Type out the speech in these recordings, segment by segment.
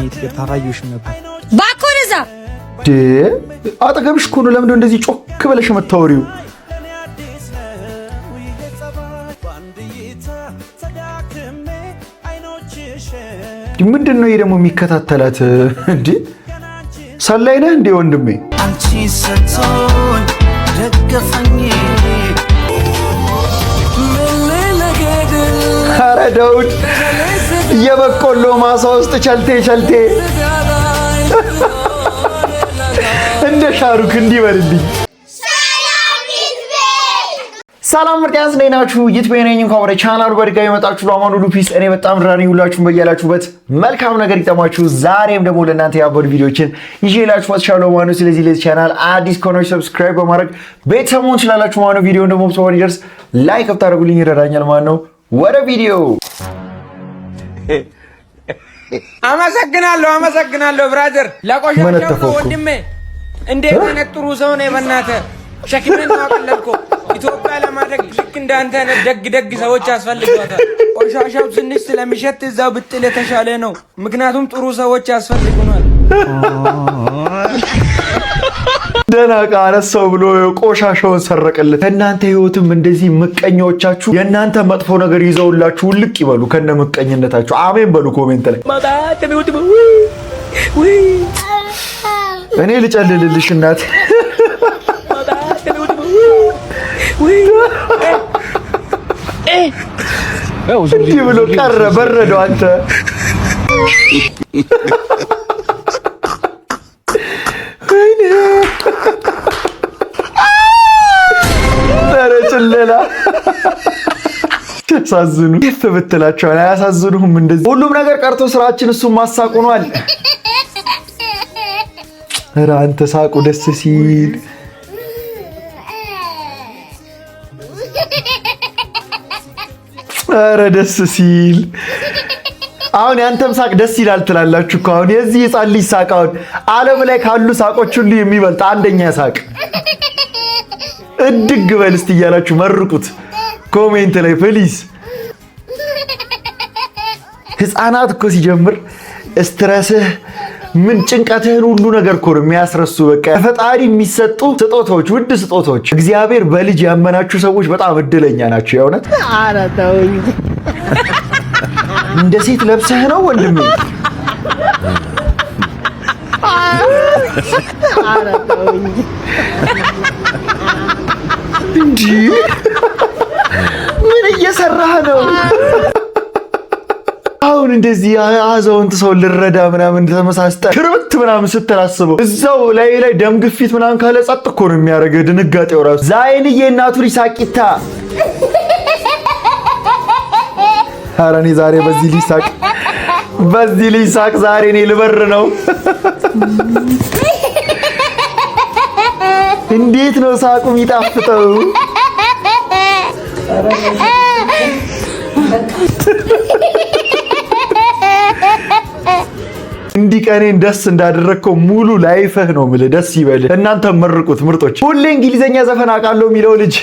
ለማየት ይታራዩሽም ነበር ባኮረዛ አጠገብሽ እኮ ነው ለምን እንደዚህ ጮክ ብለሽ መታወሪው ምንድነው ይሄ ደግሞ የሚከታተላት እንዴ ሰላይ ነህ እንዴ ወንድሜ አንቺ ሰቶኝ ደገፈኝ ኧረ ዳውድ የበቆሎ ማሳ ውስጥ ቸልቴ እንደ ሻሩክ እንዲበልልኝ ሰላም ምርጥያስ ነኝናችሁ ይትበየነኝ እንኳን ወደ ቻናሉ በድጋሚ መጣችሁ ለማኑ ሉፒስ እኔ በጣም ራኒ ሁላችሁም በያላችሁበት መልካም ነገር ይጠማችሁ ዛሬም ደግሞ ለእናንተ ያበዱ ቪዲዮችን ይዤላችሁ መጥቻለሁ ማኑ ስለዚህ ለዚህ ቻናል አዲስ ከሆናችሁ ሰብስክራይብ በማድረግ ቤተሰቡን ስላላችሁ ማኑ ቪዲዮ ደግሞ ሰው ይደርስ ላይክ አታደርጉልኝ ይረዳኛል ማን ነው ወደ ቪዲዮ አመሰግናለሁ ብራዘር ለቆሻሻው ወንድሜ እንዴት አይነት ጥሩ ሰው ነው በእናትህ ሸክሜን ማቀለልኮ ኢትዮጵያ ለማድረግ ልክ እንዳንተ አይነት ደግ ሰዎች ያስፈልጓታል። ቆሻሻው ትንሽ ስለሚሸት እዛው ብጥል የተሻለ ነው። ምክንያቱም ጥሩ ሰዎች ያስፈልጉናል። ደና ቃነሰው ብሎ ቆሻሻውን ሰረቀለት። እናንተ ህይወትም እንደዚህ ምቀኞቻችሁ የእናንተ መጥፎ ነገር ይዘውላችሁ ልቅ ይበሉ ከነ ምቀኝነታችሁ። አሜን በሉ ኮሜንት ላይ እኔ ልጨልልልሽ እናት እንዲህ ብሎ ቀረ በረደው አንተ ተረጭለላ ተሳዝኑ ይፈብትላቸው አያሳዝኑም እንደዚህ ሁሉም ነገር ቀርቶ ስራችን እሱ ማሳቁኗል ኧረ አንተ ሳቁ ደስ ሲል ኧረ ደስ ሲል አሁን ያንተም ሳቅ ደስ ይላል ትላላችሁ እኮ አሁን የዚህ ህፃን ልጅ ሳቅ አሁን ዓለም ላይ ካሉ ሳቆች ሁሉ የሚበልጥ አንደኛ ሳቅ እድግ በል እስቲ እያላችሁ መርቁት ኮሜንት ላይ ፕሊዝ ህፃናት እኮ ሲጀምር ስትረስህ ምን ጭንቀትህን ሁሉ ነገር እኮ ነው የሚያስረሱ በቃ ፈጣሪ የሚሰጡ ስጦታዎች ውድ ስጦታዎች እግዚአብሔር በልጅ ያመናችሁ ሰዎች በጣም እድለኛ ናቸው የእውነት ኧረ ተውኝ እንደ ሴት ለብሰህ ነው ወንድሜ ኧረ ተውኝ እንዴ ምን እየሰራህ ነው አሁን እንደዚህ አዛውንት ሰው ልረዳ ምናምን ተመሳስተ ክርብት ምናምን ስትላስበው እዛው ላይ ደም ግፊት ምናምን ካለ ጸጥ እኮ ነው የሚያደርገው ድንጋጤው ራሱ ዛይንዬ እናቱ ሊሳቂታ ኧረ እኔ ዛሬ በዚህ ሊሳቅ ዛሬ እኔ ልበር ነው እንዴት ነው ሳቁ የሚጣፍጠው እንዲህ ቀኔን ደስ እንዳደረግከው ሙሉ ላይፍህ ነው የምልህ ደስ ይበልህ እናንተ መርቁት ምርጦች ሁሌ እንግሊዘኛ ዘፈን አውቃለሁ የሚለው ልጅ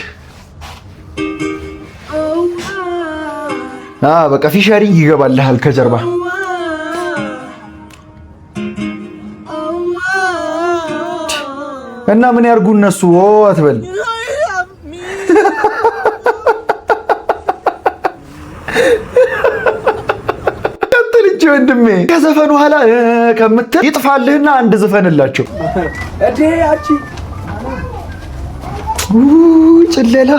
በቃ ፊሸሪንግ ይገባልሃል ከጀርባ እና ምን ያርጉ እነሱ አትበል ወንድሜ ከዘፈኑ ኋላ ከምትል ይጥፋልህና አንድ ዘፈንላቸው እዴ አቺ ጭለላ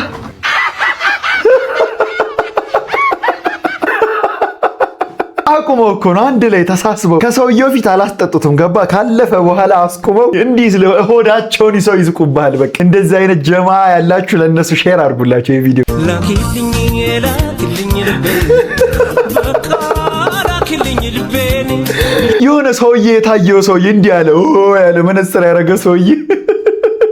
አቁመው እኮ ነው አንድ ላይ ተሳስበው ከሰውየው ፊት አላስጠጡትም ገባ ካለፈ በኋላ አስቁመው እንዲህ ሆዳቸውን ይሰው ይዝቁባል በቃ እንደዚህ አይነት ጀማ ያላችሁ ለነሱ ሼር አድርጉላቸው የቪዲዮ የሆነ ሰውዬ የታየው ሰውዬ እንዲህ ያለ መነጽር ያደረገ ሰውዬ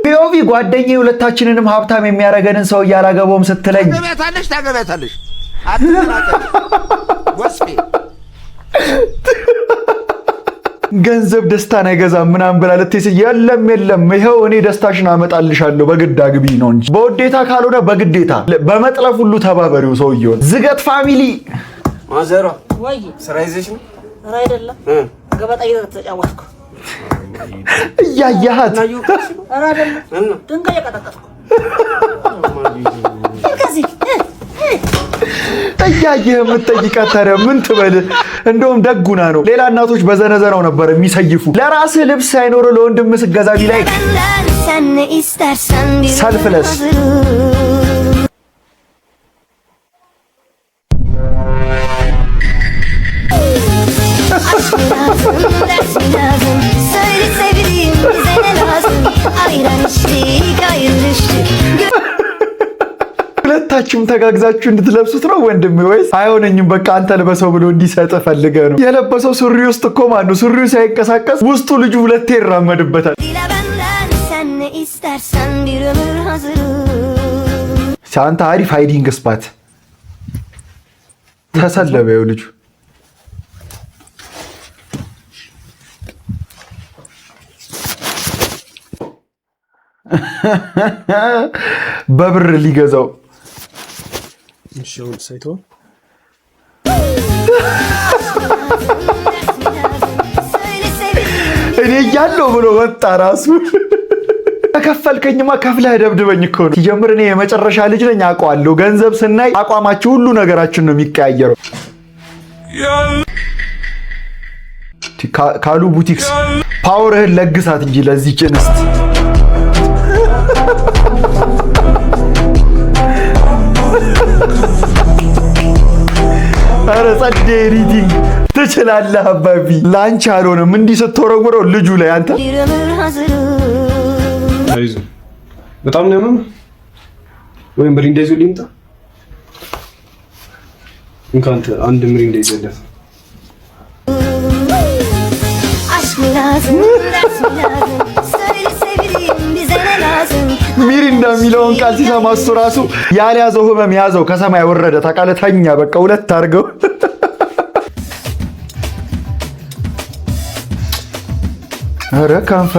ፒኦቪ ጓደኛዬ ሁለታችንንም ሀብታም የሚያደርገንን ሰውዬ አላገባውም ስትለኝ ታገቢያታለሽ አትናቀም ወስፌ ገንዘብ ደስታን አይገዛም ምናምን ብላ ልትይስ የለም ይኸው እኔ ደስታሽን አመጣልሻለሁ በግድ አግቢ ነው እንጂ በውዴታ ካልሆነ በግዴታ በመጥለፍ ሁሉ ተባበሪው ሰውዬው ዝገት ፋሚሊ ማዘሯ ወይ ስራ ይዘሽ ነው አይደለም ገበጣ እየተጫወትኩ እያያሃት ኧረ አይደለም ድንጋይ እየቀጠቀጥኩ ከዚህ እያየህ የምትጠይቃት ታዲያ ምን ትበል? እንደውም ደጉና ነው። ሌላ እናቶች በዘነዘናው ነበር የሚሰይፉ። ለራስህ ልብስ ሳይኖር ለወንድም ስገዛ ቢላይ ሰልፍለስ ሁለታችሁም ተጋግዛችሁ እንድትለብሱት ነው ወንድም ወይስ አይሆነኝም በቃ አንተ ልበሰው ብሎ እንዲሰጥ ፈልገህ ነው? የለበሰው ሱሪ ውስጥ እኮ ማነው ሱሪው ሳይንቀሳቀስ ውስጡ ልጁ ሁለቴ ይራመድበታል። አንተ አሪፍ ሃይዲንግ ስፓት ተሰለበ ይኸው ልጁ በብር ሊገዛው ሻውን ሳይቶ እኔ ያለው ብሎ ወጣ ራሱ። ከከፈልከኝማ ከፍለህ ደብድበኝ እኮ ነው። ሲጀምር እኔ የመጨረሻ ልጅ ነኝ አውቀዋለሁ። ገንዘብ ስናይ አቋማችሁ ሁሉ ነገራችን ነው የሚቀያየረው። ካሉ ቡቲክስ ፓወርህን ለግሳት እንጂ ለዚህ ጭንስት ኧረ ጸዴ ሪዲንግ ትችላለህ አባቢ። ላንቺ አልሆነም እንዲህ ስትወረውረው ልጁ ላይ አንተ አይዞ በጣም ነው ያመመህ ወይም ምሪንዳ ይዞ ሊምጣ እንካንተ አንድ ምሪንዳ ይዘለፍ ሚሪንዳ የሚለውን ቃል ሲሰማ እሱ ራሱ ያልያዘው ህመም ያዘው ከሰማይ ወረደ። ታቃለታኛ በቃ ሁለት አድርገው ኧረ ካንፈ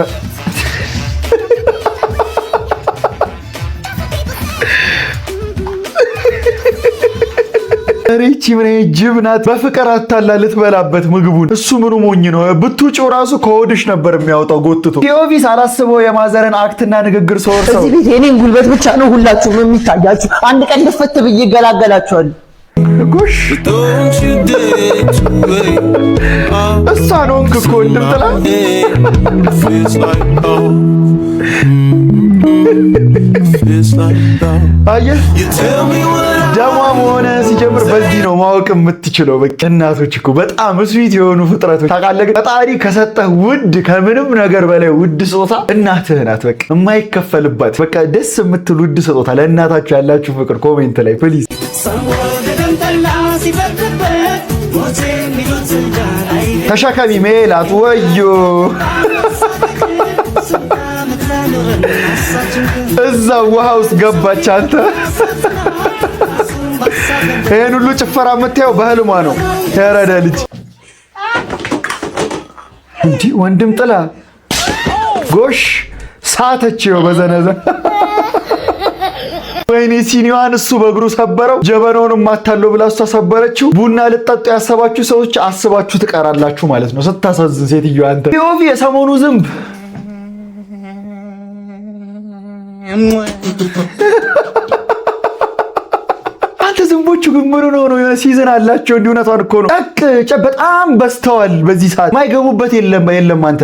ሪቺ ምን ጅብ ናት። በፍቅር አታላ ልትበላበት ምግቡን። እሱ ምኑ ሞኝ ነው? ብትውጪው ራሱ ከሆድሽ ነበር የሚያወጣው ጎትቶ። ቴዎቪስ አላስበው የማዘርን አክትና ንግግር ሰወርሰው እዚህ ቤት የኔን ጉልበት ብቻ ነው ሁላችሁም የሚታያችሁ። አንድ ቀን ድፈት ብዬ ይገላገላችኋል። ጎሽ እሷ ነው እንክኮ እንድምጥላ አየህ ደሟ መሆነ ሲጀምር በዚህ ነው ማወቅ የምትችለው። በቃ እናቶች እኮ በጣም ስዊት የሆኑ ፍጥረቶች ታውቃለህ። ግን ፈጣሪ ከሰጠህ ውድ ከምንም ነገር በላይ ውድ ስጦታ እናትህ ናት። በቃ የማይከፈልባት በቃ ደስ የምትል ውድ ስጦታ። ለእናታችሁ ያላችሁ ፍቅር ኮሜንት ላይ ፕሊዝ። ተሸከሚ ሜላት ወዮ እዛ ውሃ ውስጥ ገባች። አንተ ይሄን ሁሉ ጭፈራ የምታየው በህልሟ ነው። ተረዳ ልጅ እንዲ ወንድም ጥላ ጎሽ ሳተችው በዘነዘ ወይኔ ሲኒዋን እሱ በእግሩ ሰበረው። ጀበናውንም አታለው ብላ እሷ ሰበረችው። ቡና ልጠጡ ያሰባችሁ ሰዎች አስባችሁ ትቀራላችሁ ማለት ነው። ስታሳዝን ሴትዮ አንተ ዮቪ የሰሞኑ ዝንብ አንተ ዝንቦቹ ግን ምን ነው የሆነ ሲዝን አላቸው። እንዲሁ እውነቷን እኮ ነው። በጣም በስተዋል። በዚህ ሰዓት ማይገቡበት የለም። አንተ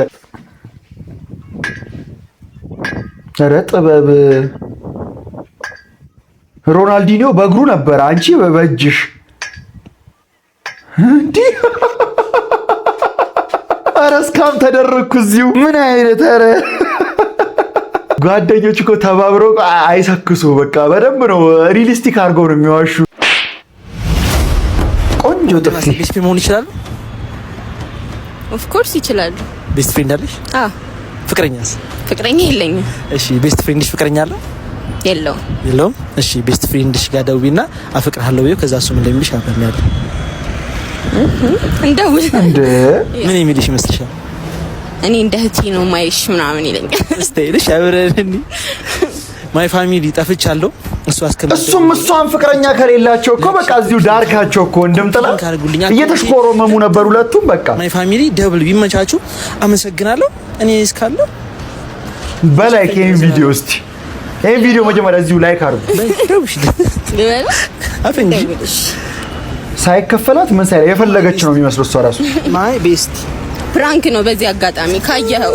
ኧረ ጥበብ ሮናልዲኒዮ በእግሩ ነበር፣ አንቺ በእጅሽ እንዲህ። ኧረ እስካም ተደረግኩ እዚሁ። ምን አይነት ኧረ ጓደኞች እኮ ተባብረው አይሰክሱ። በቃ በደንብ ነው ሪሊስቲክ አድርገው ነው የሚዋሹ። ቆንጆ ጥፊ። ቤስት ፍሬንድ መሆን ይችላሉ? ኦፍ ኮርስ ይችላሉ። ቤስት ፍሬንድ አለሽ? አዎ። ፍቅረኛስ? ፍቅረኛ የለኝም። እሺ ቤስት ፍሬንድሽ ፍቅረኛ አለ? የለውም። እሺ ቤስት ፍሬንድሽ ጋር ደውይና አፈቅርሃለሁ ብዬው ከዛ እሱም እንደሚልሽ አብረን ያለ እንደውል ምን የሚልሽ ይመስልሻል? እኔ እንደ እህቴ ነው ማይሽ ምናምን ይለኛል። እስቲ ልሽ አብረን ማይ ፋሚሊ ጠፍቻለሁ እሱም እሷን ፍቅረኛ ከሌላቸው እኮ በቃ እዚሁ ዳርካቸው እኮ እንደምጥላ እየተሽኮረመሙ ነበር ሁለቱም። በቃ ማይ ፋሚሊ ደብል ቢመቻቹ አመሰግናለሁ። እኔ እስካለሁ በላይክ ይሄን ቪዲዮ እስቲ ይሄን ቪዲዮ መጀመሪያ እዚሁ ላይክ አድርጉ። ሳይከፈላት ምን ሳይል የፈለገች ነው የሚመስለው እሷ ራሱ። ማይ ቤስት ፕራንክ ነው። በዚህ አጋጣሚ ካየኸው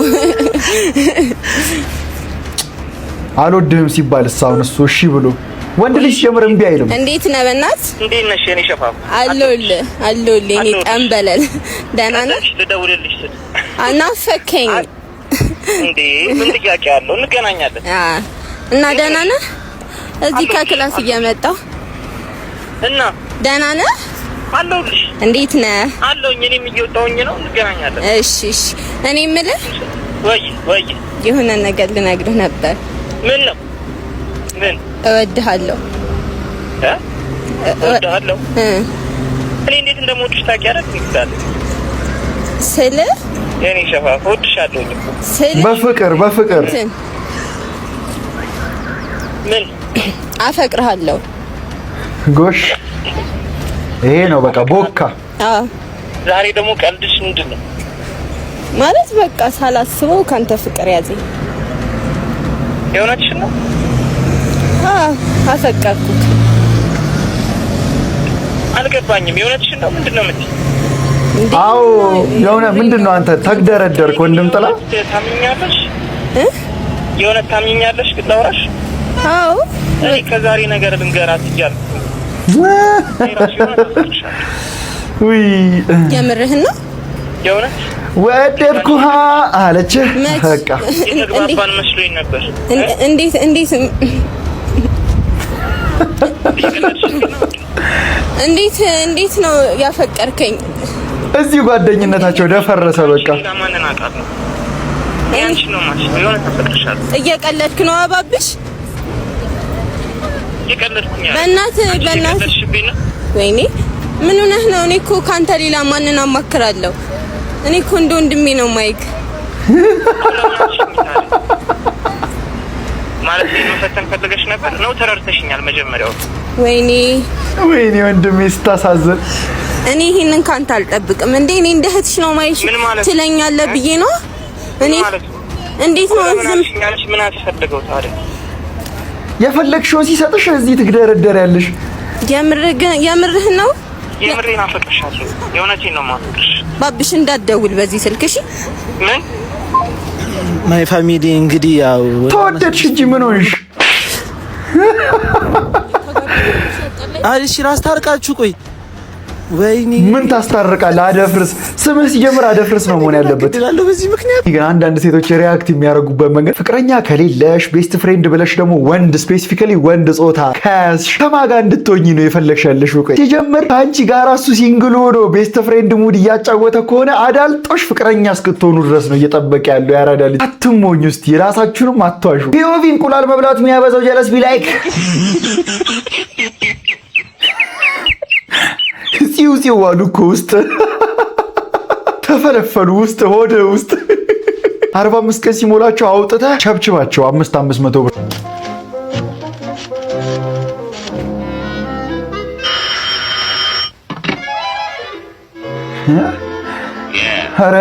አልወድህም ሲባል እሷውን እሱ እሺ ብሎ ወንድ ልጅ ጀምር እምቢ አይልም። እንዴት ነህ በእናት? እንዴት ነሽ የኔ ሸፋፍ? አለሁልህ እኔ ጠንበለል ደህና ነህ? ልደውልልሽ ስል አናፈከኝ እንዴ? ምን ጥያቄ አለው? እንገናኛለን እና ደህና ነህ? እዚህ ከክላስ እየመጣሁ እና ደህና ነህ? አለሁልሽ። እንዴት ነህ? አለሁኝ። እኔም እየወጣሁኝ ነው። እንገናኛለን። እሺ እኔ የምልህ ወይ የሆነ ነገር ልነግርህ ነበር። ምን ነው? ምን? እወድሃለሁ። እወድሃለሁ? እኔ እንዴት እንደምወድሽ ታውቂያለሽ? ስለ የኔ ሸፋፍ እወድሻለሁ። በፍቅር ምን? አፈቅርሃለሁ። ጎሽ ይሄ ነው በቃ ቦካ። ዛሬ ደግሞ ቀልድሽ ምንድን ነው? ማለት በቃ ሳላስበው ካንተ ፍቅር ያዘኝ። የእውነትሽን ነው? አፈቀርኩክ። አልገባኝም። የእውነትሽን ነው? ምንድን ነው የምትይኝ? አዎ የሆነ ምንድን ነው አንተ ተግደረደርክ ወንድም ጥላ። ታምኛለሽ? የእውነት ታምኛለሽ? ግጣውራሽ? አዎ እኔ ከዛሬ ነገር ልንገራት እያልኩ ውይ የምርህን ነው? የእውነት ወደድኩህ አለች። በቃ የተግባባን መስሎኝ ነበር። እንዴት ነው ያፈቀርከኝ? እዚህ ጓደኝነታቸው ደፈረሰ። በቃ ለማንን አውቃለሁ? ያንቺ ነው ማለት ነው። የሆነ ተፈቅርሻለሁ። እየቀለድክ ነው አባብሽ? እየቀለድኩኝ አይደል? በእናትህ ወይኔ ምን ሆነህ ነው? እኔ እኮ ካንተ ሌላ ማንን አማክራለሁ? እኔ እኮ እንደ ወንድሜ ነው ማይክ ማለት ነው። ፈተን ፈልገሽ ነበር ነው? ተረርተሽኛል መጀመሪያው። ወይኔ ወንድሜ ስታሳዝን። እኔ ይሄንን ካንተ አልጠብቅም እንዴ? እኔ እንደ እህትሽ ነው ማይሽ ትለኛለህ ብዬ ነው። እኔ እንዴት ነው ዝም ምን አትፈልገው ታዲያ? የፈለግሽውን ሲሰጥሽ እዚህ ትግደረደሪያለሽ። የምርህ ነው? የምሬን አፈቅርሻለሁ። የእውነቴን ነው የማፈቅርሽ። ባብሽ እንዳትደውል በዚህ ስልክሽ። ምን? ማይ ፋሚሊ እንግዲህ ያው ተወደድሽ እንጂ ምን ሆንሽ? እሺ ላስታርቃችሁ። ቆይ ወይኔ ምን ታስታርቃለህ? አደፍርስ ስምህ ሲጀምር አደፍርስ ነው መሆን ያለበት። እላለሁ በዚህ ምክንያት ግን አንዳንድ ሴቶች ሪአክት የሚያደርጉበት መንገድ ፍቅረኛ ከሌለሽ ቤስት ፍሬንድ ብለሽ ደግሞ ወንድ ስፔሲፊካሊ ወንድ ጾታ ከያዝሽ ከማን ጋር እንድትሆኚ ነው የፈለግሻለሽ? ቆይ ሲጀምር አንቺ ጋር እሱ ሲንግል ሆኖ ቤስት ፍሬንድ ሙድ እያጫወተ ከሆነ አዳልጦሽ ፍቅረኛ እስክትሆኑ ድረስ ነው እየጠበቀ ያለው። ያራዳ ልጅ አትሞኝ። ውስጥ የራሳችሁንም አትዋሹ። ፒኦቪ እንቁላል መብላት የሚያበዛው ጀለስ ቢላይክ ሲው አሉ እኮ ውስጥ ተፈለፈሉ ውስጥ ሆደ ውስጥ 45 ቀን ሲሞላቸው አውጥተህ ቸብችባቸው 500 ብር። ኧረ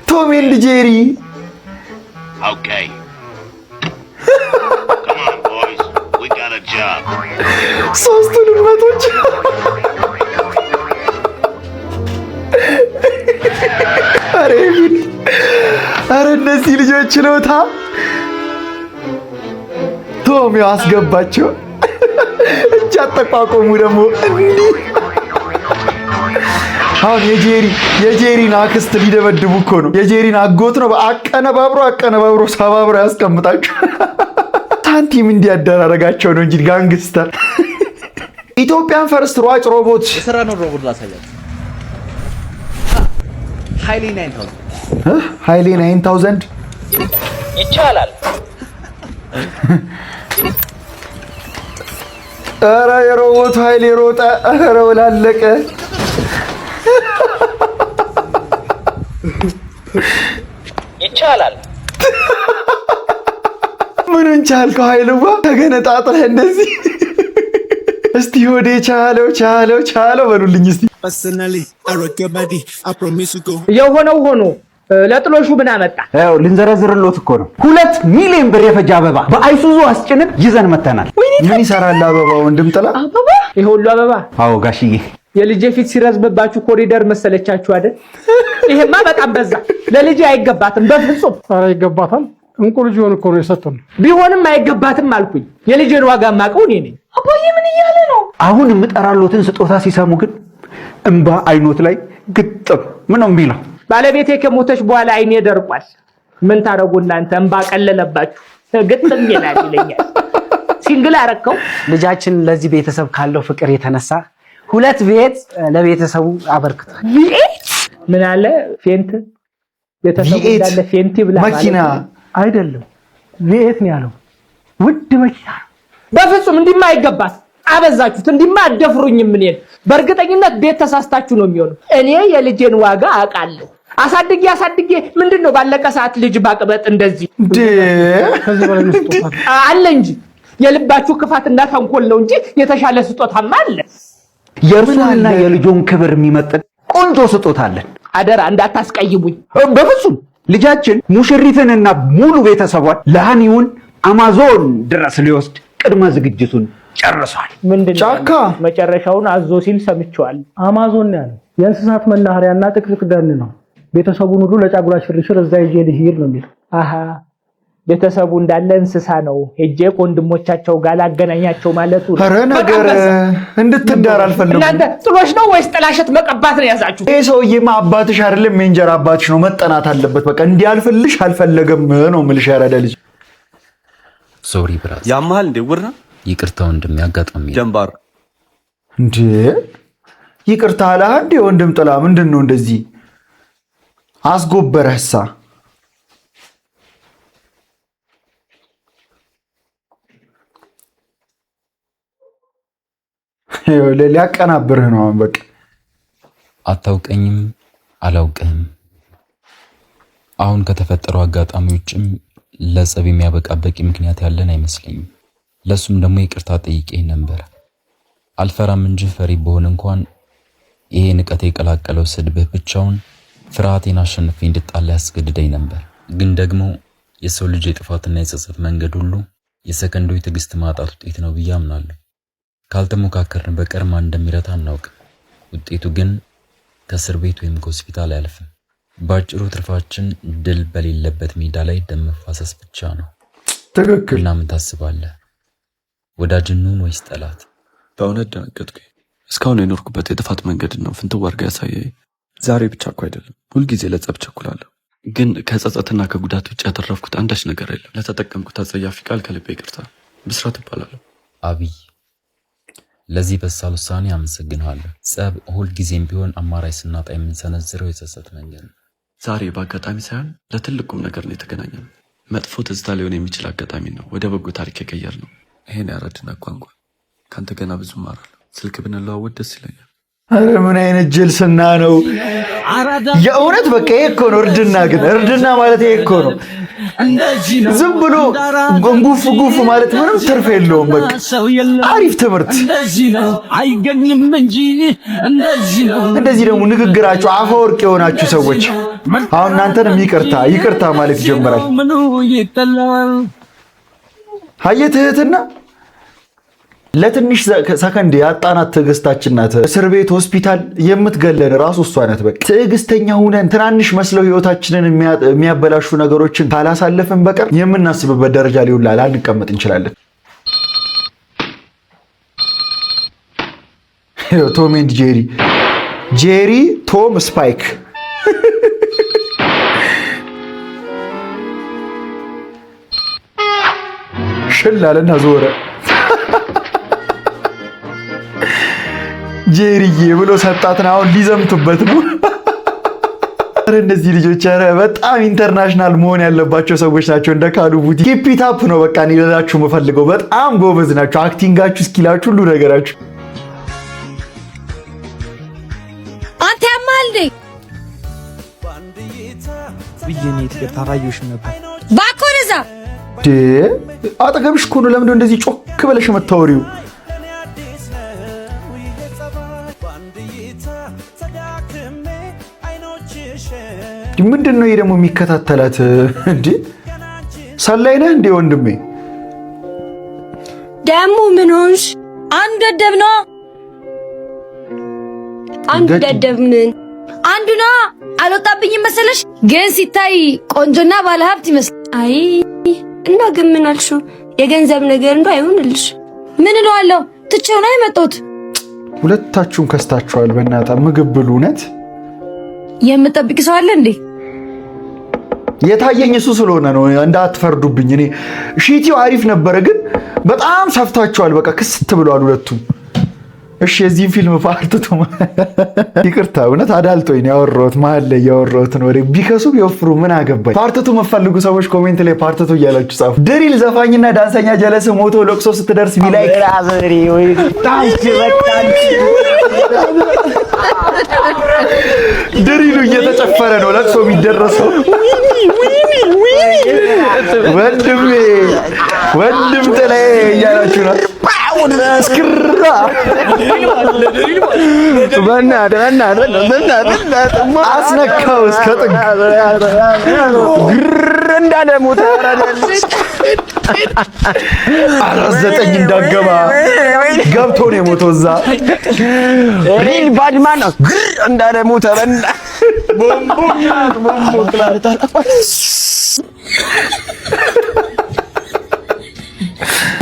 ቶም ኤንድ ጄሪ ሶስቱ ድመቶች አረ እነዚህ ልጆች ችሎታ ቶም ያስገባቸው እጅ አጠቋቆሙ ደግሞ እንዲህ። አሁን የጄሪን አክስት ሊደበድቡ እኮ ነው። የጄሪን አጎት ነው። አቀነባብሮ ሰባብሮ ያስቀምጣቸው። ሳንቲም እንዲያደራረጋቸው ነው እንጂ ጋንግስተር። ኢትዮጵያን ፈርስት ሯጭ ሮቦት የሰራ ነው። ሮቦት ላሳያችሁ። ሃይሌ 9000 ይቻላል። ኧረ የሮቦት ሃይሌ ሮጠ። ኧረ ወላለቀ። ይቻላል። ምኑን ቻልከው ኃይልዋ ተገነጣጥለህ እንደዚህ እስቲ ሆዴ ቻለው በሉልኝ እስቲ የሆነው ሆኖ ለጥሎሹ ምን አመጣ? ያው ልንዘረዝርሎት እኮ ነው 2 ሚሊዮን ብር የፈጀ አበባ በአይሱዙ አስጭነን ይዘን መተናል። ምን ይሰራል አበባ ወንድም ጥላ? አበባ ይሄ ሁሉ አበባ? አዎ ጋሽዬ የልጄ ፊት ሲረዝምባችሁ ኮሪደር መሰለቻችሁ አይደል? ይሄማ በጣም በዛ። ለልጄ አይገባትም በፍጹም። ኧረ ይገባታል። እንቁ ልጅ ሆነ እኮ ነው የሰጠን። ቢሆንም አይገባትም አልኩኝ። የልጄን ዋጋ ማቀው እኔ ነኝ። አባዬ ምን እያለ ነው? አሁን የምጠራሎትን ስጦታ ሲሰሙ ግን እንባ አይኖት ላይ ግጥም ምን ነው የሚለው? ባለቤቴ ከሞተች በኋላ አይኔ ደርቋል። ምን ታረጉ እናንተ? እንባ ቀለለባችሁ ግጥም ይለኛል። ሲንግል አረከው። ልጃችን ለዚህ ቤተሰብ ካለው ፍቅር የተነሳ 2 ቤት ለቤተሰቡ አበርክቷል። ምን አለ ፌንት ቤተሰቡ እንዳለ ፌንት ብላ መኪና አይደለም ቪኤት ነው ያለው። ውድ መኪና በፍጹም እንዲማ አይገባት። አበዛችሁት። እንዲማ አደፍሩኝም። ምን በእርግጠኝነት ቤት ተሳስታችሁ ነው የሚሆነው። እኔ የልጄን ዋጋ አውቃለሁ። አሳድጌ ምንድነው ባለቀ ሰዓት ልጅ ባቅበጥ እንደዚህ ከዚህ በላይ ስጦታ አለ እንጂ የልባችሁ ክፋትና ተንኮል ነው እንጂ የተሻለ ስጦታማ አለ። የእርሱንና የልጆን ክብር የሚመጥን ቆንጆ ስጦታ አለን። አደራ እንዳታስቀይሙኝ በፍጹም። ልጃችን ሙሽሪትንና ሙሉ ቤተሰቧን ለሃኒውን አማዞን ድረስ ሊወስድ ቅድመ ዝግጅቱን ጨርሷል። ምንድነው ጫካ መጨረሻውን አዞ ሲል ሰምቻለሁ። አማዞን ነው ያለው። የእንስሳት መናኸሪያና ጥቅጥቅ ደን ነው። ቤተሰቡን ሁሉ ለጫጉላ ሽርሽር እዛ ይዤ ልሂድ ነው የሚለው። አሃ ቤተሰቡ እንዳለ እንስሳ ነው። ሄጄ ወንድሞቻቸው ጋር ላገናኛቸው ማለቱ ነው። ኧረ ነገር እንድትዳር አልፈልግም። እናንተ ጥሎሽ ነው ወይስ ጥላሸት መቀባት ነው ያዛችሁ? ይሄ ሰውዬማ አባትሽ አይደለም የእንጀራ አባትሽ ነው። መጠናት አለበት። በቃ እንዲያልፍልሽ አልፈለገም ነው የምልሽ። ያረዳ ልጅ ሶሪ ብራስ ያማል እንደ ውርና ይቅርታ ወንድም ያጋጣሚ ጀምባር እንዴ ይቅርታ አለ አንዴ ወንድም ጥላ ምንድነው እንደዚህ አስጎበረህሳ? ሊያቀናብርህ ነው። በቃ አታውቀኝም አላውቅህም። አሁን ከተፈጠረው አጋጣሚ ውጭም ለጸብ የሚያበቃ በቂ ምክንያት ያለን አይመስለኝም። ለሱም ደግሞ ይቅርታ ጠይቄ ነበር። አልፈራም እንጂ ፈሪ በሆነ እንኳን ይሄ ንቀት የቀላቀለው ስድብህ ብቻውን ፍርሃቴን አሸንፌ እንድጣላ ያስገድደኝ ነበር። ግን ደግሞ የሰው ልጅ የጥፋትና የጸጸት መንገድ ሁሉ የሰከንዶች ትዕግስት ማጣት ውጤት ነው ብዬ አምናለሁ። ካልተሞካከርን በቀር ማን እንደሚረታ አናውቅም። ውጤቱ ግን ከእስር ቤት ወይም ከሆስፒታል አያልፍም። ባጭሩ ትርፋችን ድል በሌለበት ሜዳ ላይ ደም መፋሰስ ብቻ ነው። ትክክል። እና ምን ታስባለህ? ወዳጅኑን ወይስ ጠላት? በእውነት ደነገጥኩኝ። እስካሁን የኖርኩበት የጥፋት መንገድ ነው ፍንትው አድርጋ ያሳየኝ። ዛሬ ብቻ እኮ አይደለም ሁልጊዜ ለጸብ ቸኩላለሁ። ግን ከጸጸትና ከጉዳት ውጭ ያተረፍኩት አንዳች ነገር የለም። ለተጠቀምኩት አጸያፊ ቃል ከልቤ ይቅርታ። ብስራት እባላለሁ። አብይ ለዚህ በሳል ውሳኔ አመሰግናለሁ። ጸብ ሁልጊዜም ቢሆን አማራጭ ስናጣ የምንሰነዝረው የጸጸት መንገድ ነው። ዛሬ በአጋጣሚ ሳይሆን ለትልቁም ነገር ነው የተገናኘነው። መጥፎ ትዝታ ሊሆን የሚችል አጋጣሚ ነው ወደ በጎ ታሪክ የቀየር ነው። ይሄን ያረድና ቋንቋ ካንተ ገና ብዙ እማራለሁ። ስልክ ብንለዋወጥ ደስ ይለኛል። አረ ምን አይነት ጅልስና ነው የእውነት። በቃ ይሄ እኮ ነው እርድና። ግን እርድና ማለት ይሄ እኮ ነው። ዝም ብሎ ጉፍ ማለት ምንም ትርፍ የለውም። በቃ አሪፍ ትምህርት። እንደዚህ ደግሞ ንግግራችሁ አፈወርቅ የሆናችሁ ሰዎች አሁን እናንተንም ይቅርታ ማለት ይጀምራል። አየህ ትህትና ለትንሽ ሰከንድ ያጣናት ትዕግስታችን ናት። እስር ቤት ሆስፒታል የምትገለን ራሱ እሷ ናት። በቃ ትዕግስተኛ ሁነን ትናንሽ መስለው ህይወታችንን የሚያበላሹ ነገሮችን ካላሳለፍን በቀር የምናስብበት ደረጃ ሊውላ ላንቀመጥ እንችላለን። ቶም ኤንድ ጄሪ ቶም ስፓይክ ሽላለና ዞረ ጄሪዬ ብሎ ሰጣትና አሁን ሊዘምቱበት ነው። አረ እነዚህ ልጆች አረ በጣም ኢንተርናሽናል መሆን ያለባቸው ሰዎች ናቸው። እንደ ካሉ ቡቲ ኪፕ ኢት አፕ ነው በቃ እኔ ልላችሁ የምፈልገው። በጣም ጎበዝ ናቸው። አክቲንጋችሁ፣ ስኪላችሁ፣ ሁሉ ነገራችሁ። አንተ ያማልዴ ብዬኔ ትከታራዩሽ ነበር ባኮረዛ አጠገብሽ እኮ ነው። ለምንድነው እንደዚህ ጮክ ብለሽ የምታወሪው? ምንድነው ይሄ ደግሞ የሚከታተላት እንዴ? ሰላይ ነህ እንዴ ወንድሜ? ደሞ ምን ሆንሽ? አንዱ ደደብ ነው። አንዱ ደደብ ምን? አንዱ ነው አልወጣብኝም መሰለሽ? ግን ሲታይ ቆንጆና ባለሀብት ይመስል። አይ እና ግን ምን አልሽው? የገንዘብ ነገር እንደው አይሆንልሽ። ምን እለዋለሁ? ትቼው ነው የመጣሁት። ሁለታችሁም ከስታችኋል። በእናትህ ምግብ ብሉ። እውነት የምጠብቅ ሰው አለ እንዴ? የታየኝ እሱ ስለሆነ ነው። እንዳትፈርዱብኝ። እኔ ሺቲው አሪፍ ነበረ፣ ግን በጣም ሰፍታችኋል። በቃ ክስት ብለዋል ሁለቱም። እሺ የዚህን ፊልም ፓርትቱ ይቅርታ፣ እውነት አዳልጦኝ ያወራሁት መሀል ላይ ያወራሁትን ወሬ ቢከሱ ቢወፍሩ ምን አገባኝ። ፓርትቱ የምትፈልጉ ሰዎች ኮሜንት ላይ ፓርትቱ እያላችሁ ጻፉ። ድሪል ዘፋኝና ዳንሰኛ ጀለስ ሞቶ ለቅሶ ስትደርስ ቢላይ ድሪሉ እየተጨፈረ ነው ለቅሶ የሚደረሰው። ወንድም ጥላዬ እያላችሁ ነው። እስክራ አስነካው እስከ ጥግ ግር እንዳለ ሞተ። 49 እንዳገባ ገብቶ ነው የሞተው። እዛ ሪል ባድማን ነው ግር እንዳለ ሞተ።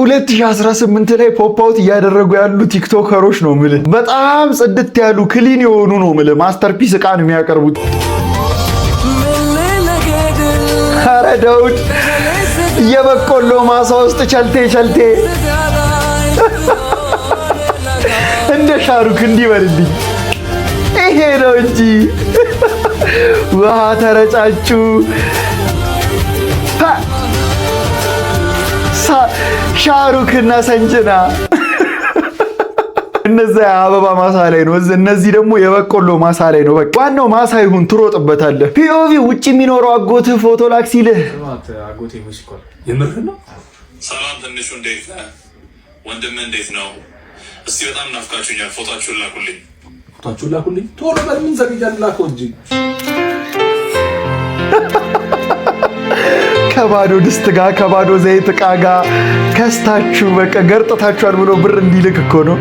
2018 ላይ ፖፕ አውት እያደረጉ ያሉ ቲክቶከሮች ነው የምልህ። በጣም ጽድት ያሉ ክሊን የሆኑ ነው የምልህ። ማስተርፒስ ዕቃ ነው የሚያቀርቡት። ኧረ ዳውድ የበቆሎ ማሳ ውስጥ ቸልቴ እንደ ሻሩክ እንዲበልልኝ ይሄ ነው እንጂ ውሃ ተረጫጩ። ሻሩክና ሰንጅና እነዚያ አበባ ማሳ ላይ ነው፣ እነዚህ ደግሞ የበቆሎ ማሳ ላይ ነው። በቃ ዋናው ማሳ ይሁን ትሮጥበታለህ። ፒኦቪ ውጭ የሚኖረው አጎትህ ፎቶ ላክ ሲልህ አጎቴ ሙስኮል የምር ነው። ሰላም ትንሹ እንዴት ነህ? ወንድምህ እንዴት ነው? እስቲ በጣም ናፍቃችሁኛል። ፎቶአችሁን ላኩልኝ። ቶሎ በል ምን ዘግይተን ላከው እንጂ ከባዶ ድስት ጋር ከባዶ ዘይት ዕቃ ጋር ከስታችሁ በቃ ገርጥታችኋል ብሎ ብር እንዲልክ እኮ ነው።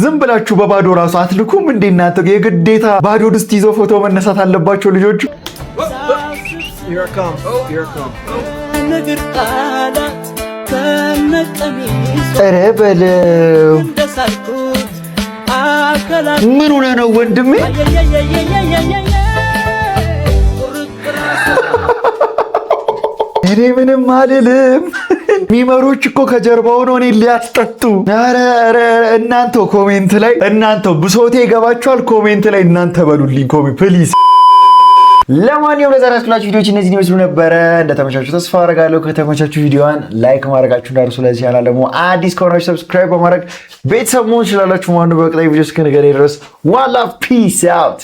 ዝም ብላችሁ በባዶ ራሱ አትልኩም እንዴ እናንተ? የግዴታ ባዶ ድስት ይዞ ፎቶ መነሳት አለባቸው ልጆቹ። ኧረ በለው ምን ሆነህ ነው ወንድሜ? እኔ ምንም አልልም። ሚመሮች እኮ ከጀርባው ነው እኔን ሊያስጠጡ። ኧረ እናንተው ኮሜንት ላይ እናንተው ብሶቴ ይገባችኋል። ኮሜንት ላይ እናንተ በሉልኝ ፕሊዝ። ለማንኛውም ለዛሬ ያስኩላችሁ ቪዲዮዎች እነዚህን ይመስሉ ነበረ። እንደተመቻችሁ ተስፋ አደርጋለሁ። ከተመቻችሁ ቪዲዮዋን ላይክ ማድረጋችሁ እንዳትረሱ። ለዚህ ቻናል ደግሞ አዲስ ከሆናችሁ ሰብስክራይብ በማድረግ ቤተሰብ መሆን ትችላላችሁ። ማን በቀጣይ ቪዲዮ እስክንገናኝ ድረስ ዋላ ፒስ አውት።